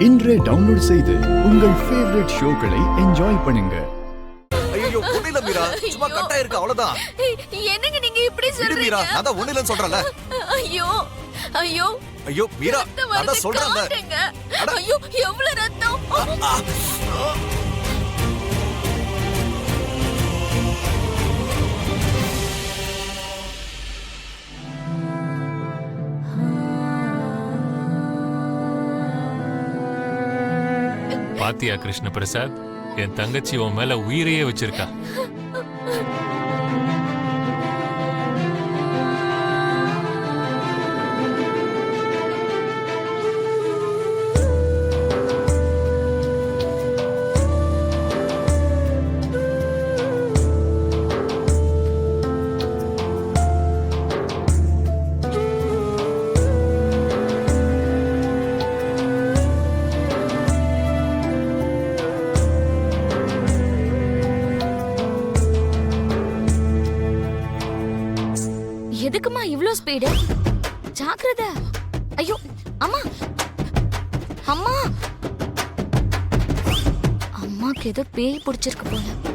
இன்றே டவுன்லோட் செய்து உங்கள் ஃபேவரட் ஷோக்களை என்ஜாய் பண்ணுங்க. ஐயோ ஒண்ணுல மீரா, சும்மா கட்டா இருக்கு அவ்வளவுதான். என்னங்க நீங்க இப்படி சொல்றீங்க? மீரா, நான் தான் ஒண்ணுலன்னு சொல்றேன்ல. ஐயோ ஐயோ ஐயோ மீரா, நான் தான் சொல்றேன்ல. ஐயோ எவ்வளவு ரத்தம். பாத்தியா கிருஷ்ண பிரசாத், என் தங்கச்சி உன் மேல உயிரையே வச்சிருக்கா. எதுக்குமா இவ்ளோ ஸ்பீடு? ஜாக்கிரதை. ஐயோ அம்மா அம்மா, அம்மாக்கு ஏதோ பேய் பிடிச்சிருக்கு போல.